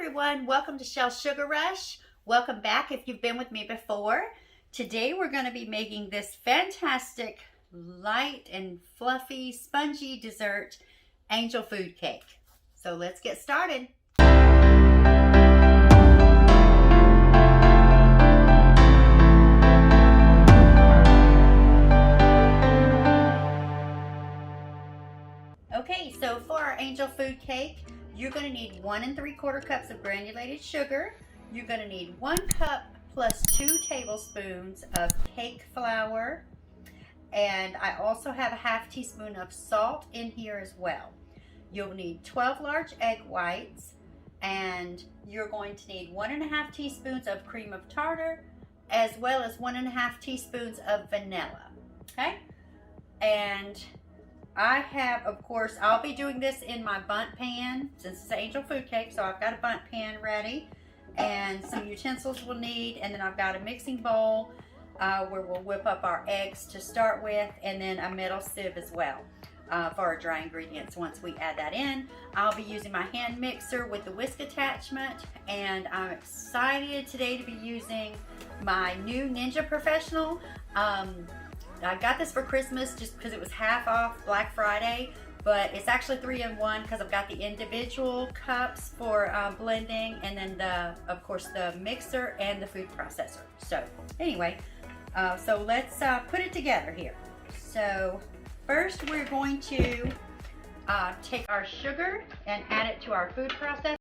everyone, welcome to Shell Sugar Rush. Welcome back if you've been with me before. Today we're going to be making this fantastic light and fluffy spongy dessert angel food cake. So let's get started. Okay, so for our angel food cake, you're going to need 1 3/4 cups of granulated sugar. You're going to need 1 cup plus 2 tablespoons of cake flour. And I also have a half teaspoon of salt in here as well. You'll need 12 large egg whites, and you're going to need 1 1/2 teaspoons of cream of tartar, as well as 1 1/2 teaspoons of vanilla. Okay? And I have, of course, I'll be doing this in my bundt pan since it's angel food cake, so I've got a bundt pan ready and some utensils we'll need, and then I've got a mixing bowl where we'll whip up our eggs to start with, and then a metal sieve as well for our dry ingredients. Once we add that in, I'll be using my hand mixer with the whisk attachment, and I'm excited today to be using my new Ninja Professional. I got this for Christmas just because it was half off Black Friday, but it's actually 3-in-1 because I've got the individual cups for blending, and then of course the mixer and the food processor. So anyway, so let's put it together here. So first we're going to take our sugar and add it to our food processor.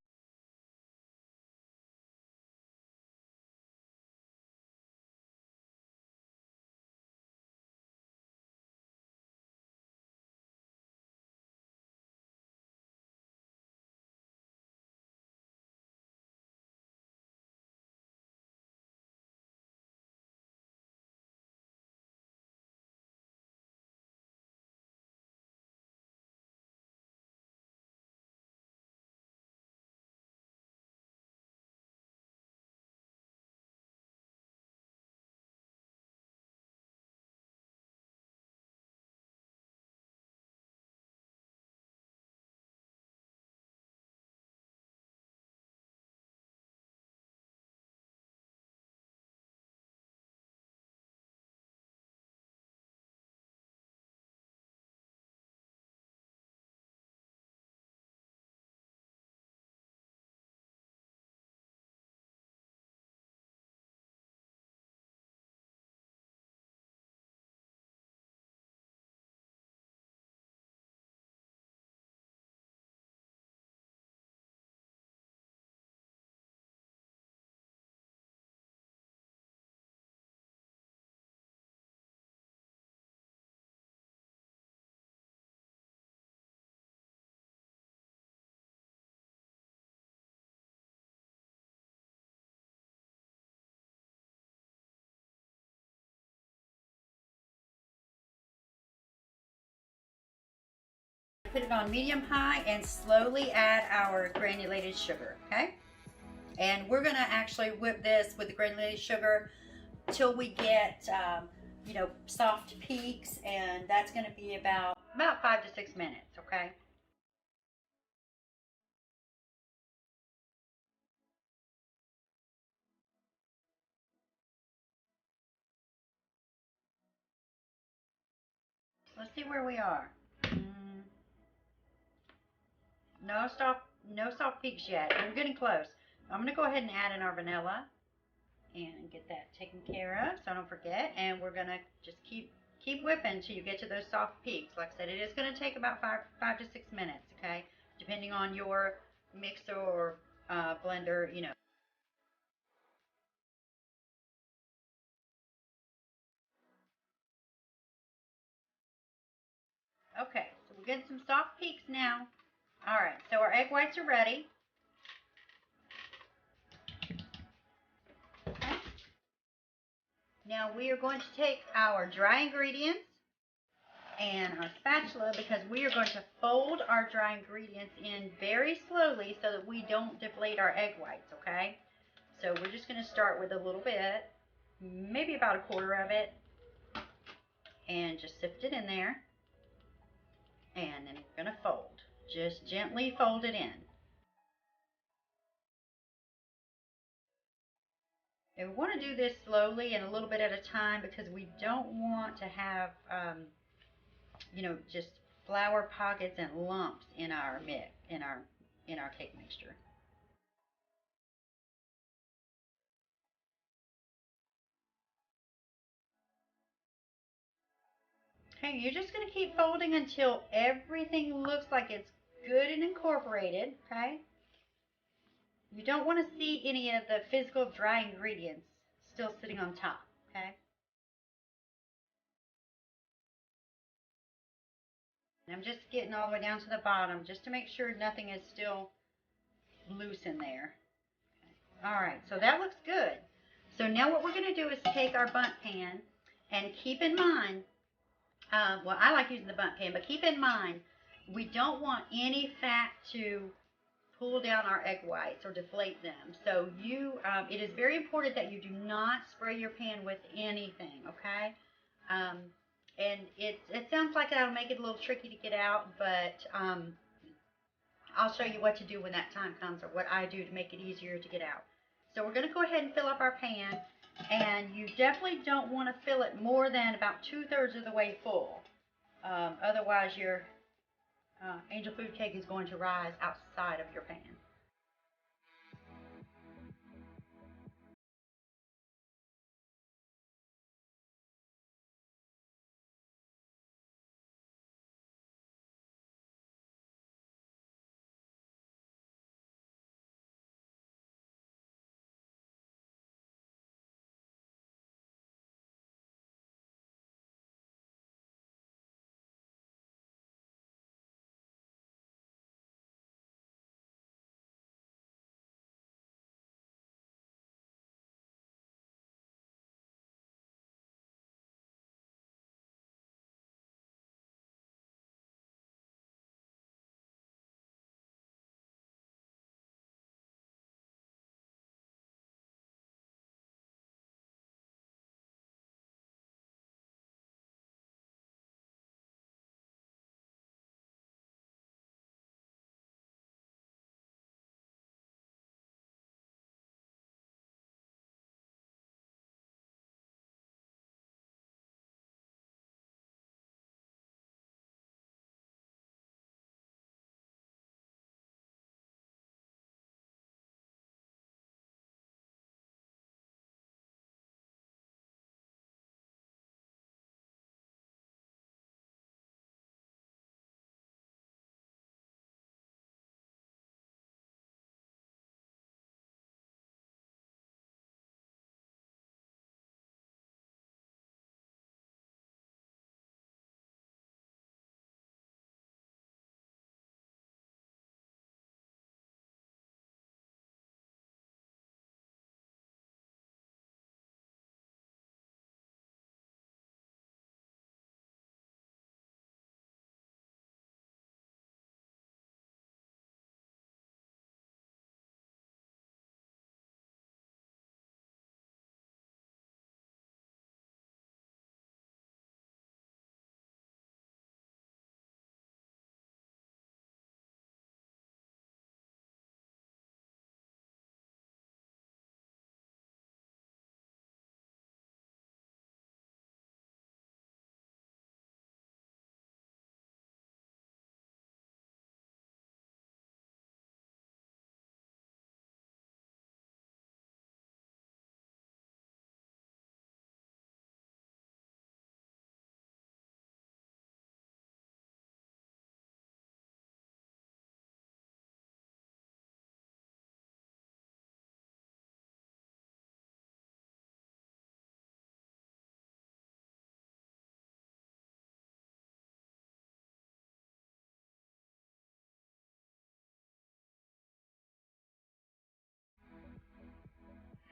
Put it on medium-high and slowly add our granulated sugar, okay? And we're gonna actually whip this with the granulated sugar till we get, you know, soft peaks, and that's gonna be about 5 to 6 minutes, okay? Let's see where we are. No soft peaks yet. We're getting close. I'm gonna go ahead and add in our vanilla and get that taken care of so I don't forget. And we're gonna just keep whipping until you get to those soft peaks. Like I said, it is gonna take about 5 to 6 minutes, okay? Depending on your mixer or blender, you know. Okay, so we're getting some soft peaks now. All right, so our egg whites are ready. Okay. Now we are going to take our dry ingredients and our spatula, because we are going to fold our dry ingredients in very slowly so that we don't deflate our egg whites, okay? So we're just going to start with a little bit, maybe about 1/4 of it, and just sift it in there. And then we're going to fold. Just gently fold it in. And we want to do this slowly and a little bit at a time because we don't want to have, just flour pockets and lumps in our mix, in our cake mixture. Okay, you're just going to keep folding until everything looks like it's good and incorporated, okay? You don't want to see any of the physical dry ingredients still sitting on top, okay? And I'm just getting all the way down to the bottom just to make sure nothing is still loose in there. All right, so that looks good. So now what we're going to do is take our bundt pan and keep in mind, well, I like using the bundt pan, but keep in mind, we don't want any fat to pull down our egg whites or deflate them. So it is very important that you do not spray your pan with anything, okay? Um, and it sounds like that'll make it a little tricky to get out, but I'll show you what to do when that time comes, or what I do to make it easier to get out. So we're going to go ahead and fill up our pan, and you definitely don't want to fill it more than about 2/3 of the way full. Otherwise, your angel food cake is going to rise outside of your pan.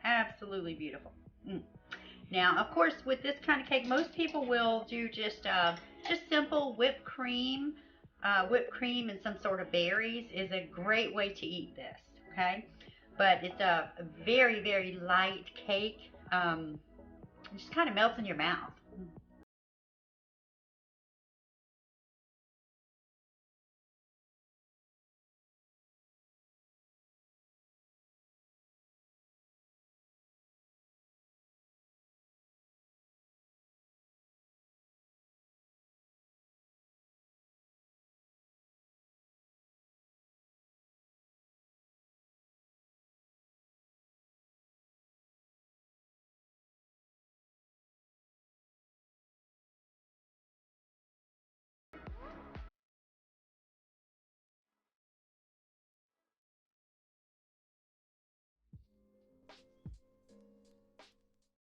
Absolutely beautiful. Mm. Now, of course, with this kind of cake, most people will do just simple whipped cream. Whipped cream and some sort of berries is a great way to eat this. Okay, but it's a very light cake. It just kind of melts in your mouth.